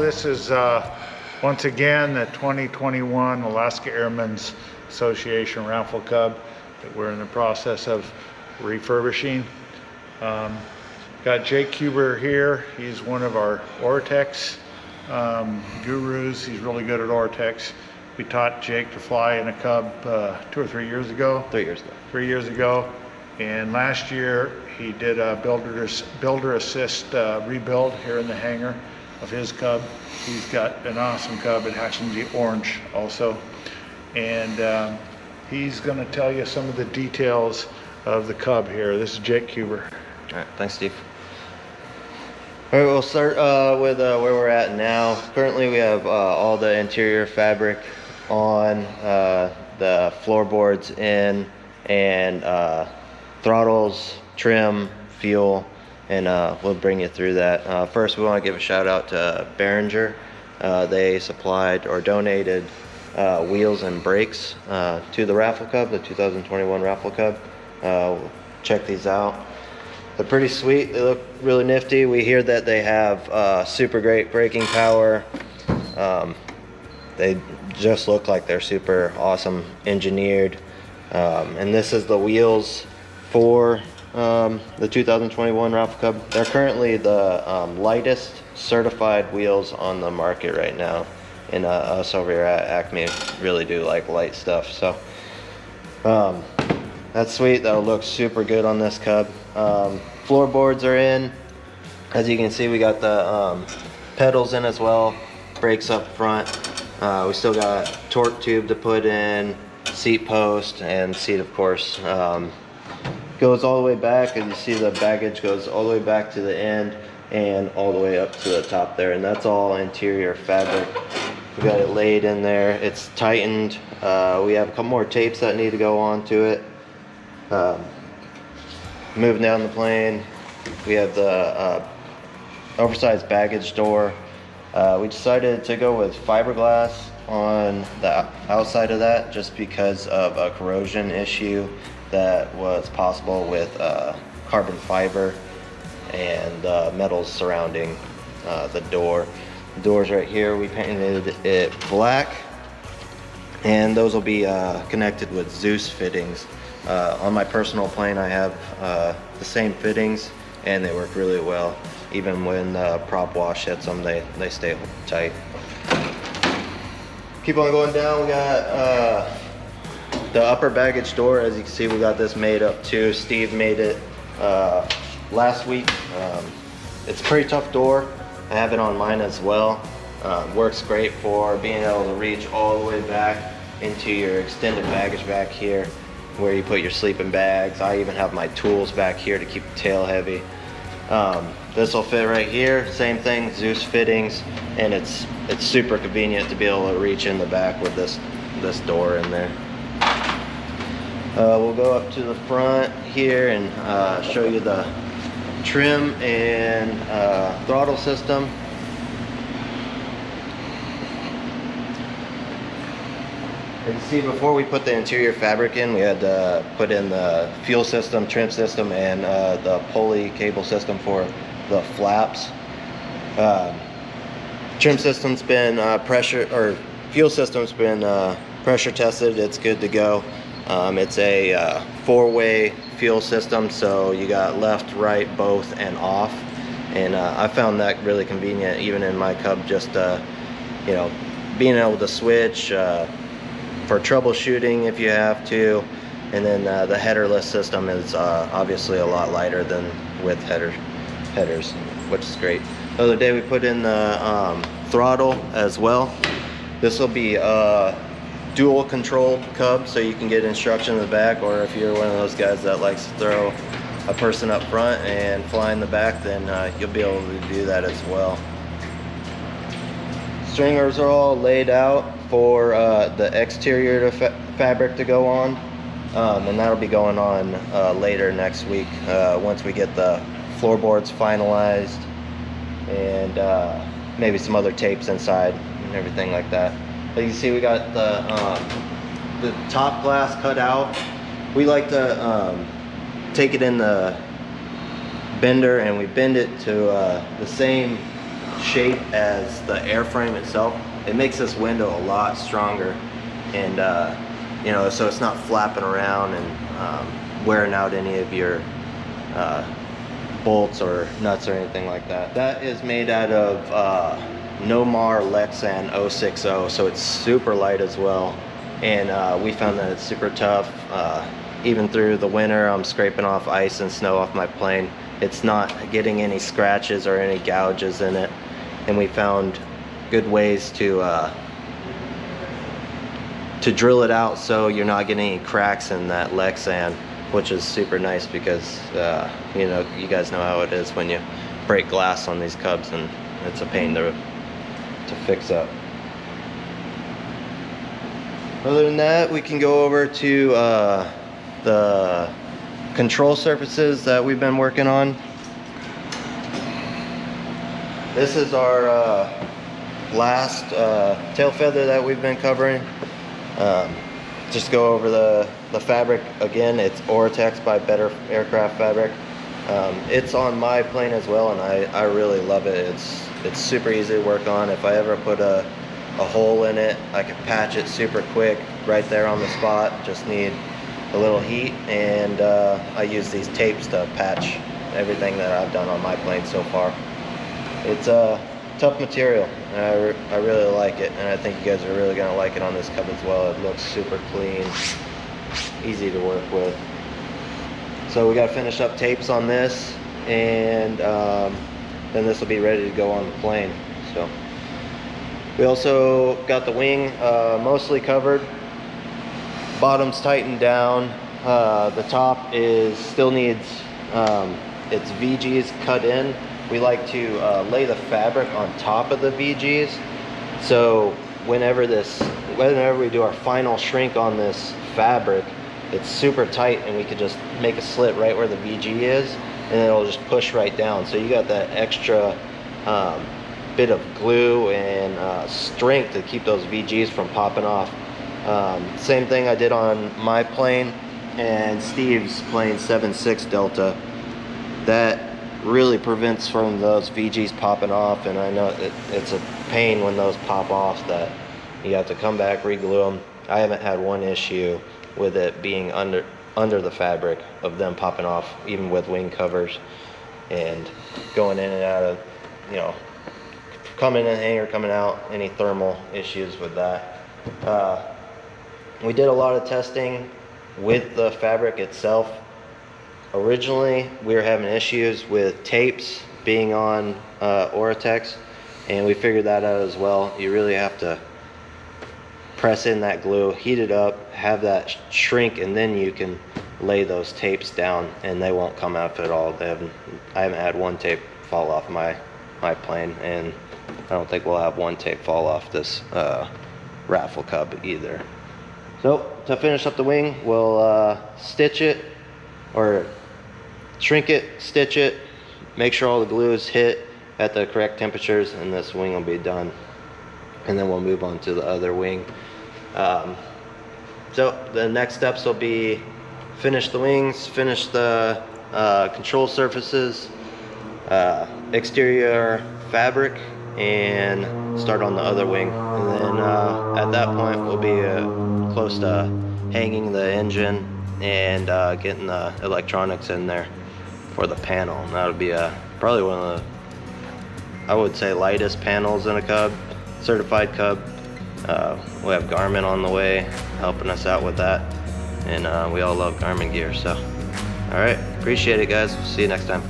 this is once again the 2021 Alaska Airmen Association Raffle Cub that we're in the process of refurbishing. Got Jake Kueber here. He's one of our Oratex gurus. He's really good at Oratex. We taught Jake to fly in a Cub 2 or 3 years ago. 3 years ago. 3 years ago. And last year he did a builder assist rebuild here in the hangar of his Cub. He's got an awesome Cub. It happens to be orange also. And he's going to tell you some of the details of the Cub here. This is Jake Kueber. All right, thanks, Steve. All right, we'll start with where we're at now. Currently, we have all the interior fabric on, the floorboards in, and throttles, trim, fuel, and we'll bring you through that. First, we want to give a shout out to Behringer. They supplied or donated wheels and brakes to the Raffle Cub, the 2021 Raffle Cub. Check these out. They're pretty sweet. They look really nifty. We hear that they have super great braking power. They just look like they're super awesome engineered. And this is the wheels for the 2021 Raffle Cub. They're currently the lightest certified wheels on the market right now. And us over here at Acme really do like light stuff. So that's sweet. That'll look super good on this Cub. Floorboards are in. As you can see, we got the pedals in as well. Brakes up front. We still got torque tube to put in, seat post, and seat, of course, goes all the way back. As you see, the baggage goes all the way back to the end and all the way up to the top there, and that's all interior fabric. We got it laid in there. It's tightened. We have a couple more tapes that need to go onto it. Moving down the plane, we have the oversized baggage door. We decided to go with fiberglass on the outside of that just because of a corrosion issue that was possible with carbon fiber and metals surrounding the door. The doors right here, we painted it black, and those will be connected with Zeus fittings. On my personal plane, I have the same fittings, and they work really well. Even when prop wash hits them, they stay tight. Keep on going down. We got the upper baggage door. As you can see, we got this made up too. Steve made it last week. It's a pretty tough door. I have it on mine as well. Works great for being able to reach all the way back into your extended baggage back here, where you put your sleeping bags. I even have my tools back here to keep the tail heavy. This will fit right here, same thing, Zeus fittings, and it's super convenient to be able to reach in the back with this door in there. We'll go up to the front here and show you the trim and throttle system. As you see, before we put the interior fabric in, we had to put in the fuel system, trim system, and the pulley cable system for the flaps. Trim system's been fuel system's been pressure tested. It's good to go. It's a 4-way fuel system, so you got left, right, both, and off. And I found that really convenient, even in my Cub, just being able to switch for troubleshooting if you have to. And then the headerless system is obviously a lot lighter than with headers, which is great. The other day we put in the throttle as well. This will be dual controlled Cub, so you can get instruction in the back, or if you're one of those guys that likes to throw a person up front and fly in the back, then you'll be able to do that as well. Stringers are all laid out for the exterior fabric to go on, and that'll be going on later next week once we get the floorboards finalized and maybe some other tapes inside and everything like that. But you can see we got the top glass cut out. We like to take it in the bender and we bend it to the same shape as the airframe itself, it makes this window a lot stronger, and you know, so it's not flapping around and wearing out any of your bolts or nuts or anything like that. That is made out of Nomar Lexan 060, so it's super light as well, and we found that it's super tough. Even through the winter, I'm scraping off ice and snow off my plane. It's not getting any scratches or any gouges in it, and we found good ways to drill it out so you're not getting any cracks in that Lexan, which is super nice because you know, you guys know how it is when you break glass on these Cubs, and it's a pain to fix up. Other than that, we can go over to the control surfaces that we've been working on. This is our last tail feather that we've been covering. Just go over the fabric again. It's Oratex by Better Aircraft Fabric. It's on my plane as well, and I really love it. It's super easy to work on. If I ever put a hole in it, I can patch it super quick right there on the spot. Just need a little heat, and I use these tapes to patch everything that I've done on my plane so far. It's a tough material, and I really like it, and I think you guys are really going to like it on this Cub as well. It looks super clean, easy to work with. So we got to finish up tapes on this, and then this will be ready to go on the plane. So we also got the wing mostly covered. Bottom's tightened down. The top still needs its VGs cut in. We like to lay the fabric on top of the VGs, so whenever we do our final shrink on this fabric, it's super tight, and we could just make a slit right where the VG is, and it'll just push right down. So you got that extra bit of glue and strength to keep those VGs from popping off. Same thing I did on my plane and Steve's plane 7.6 Delta. That really prevents from those VGs popping off, and I know it's a pain when those pop off that you have to come back, re-glue them. I haven't had one issue with it being under the fabric of them popping off, even with wing covers and going in and out of, you know, coming in hangar, coming out, any thermal issues with that. We did a lot of testing with the fabric itself. Originally, we were having issues with tapes being on Oratex, and we figured that out as well. You really have to press in that glue, heat it up, have that shrink, and then you can lay those tapes down, and they won't come out at all. I haven't had one tape fall off my plane, and I don't think we'll have one tape fall off this Raffle Cub either. So to finish up the wing, we'll stitch it, or shrink it, stitch it, make sure all the glue is hit at the correct temperatures, and this wing will be done. And then we'll move on to the other wing. So the next steps will be finish the wings, finish the control surfaces, exterior fabric, and start on the other wing. And then at that point we'll be close to hanging the engine and getting the electronics in there for the panel. And that'll be probably one of the, I would say, lightest panels in a Cub, certified Cub. We have Garmin on the way helping us out with that, and we all love Garmin gear. So all right, appreciate it guys, see you next time.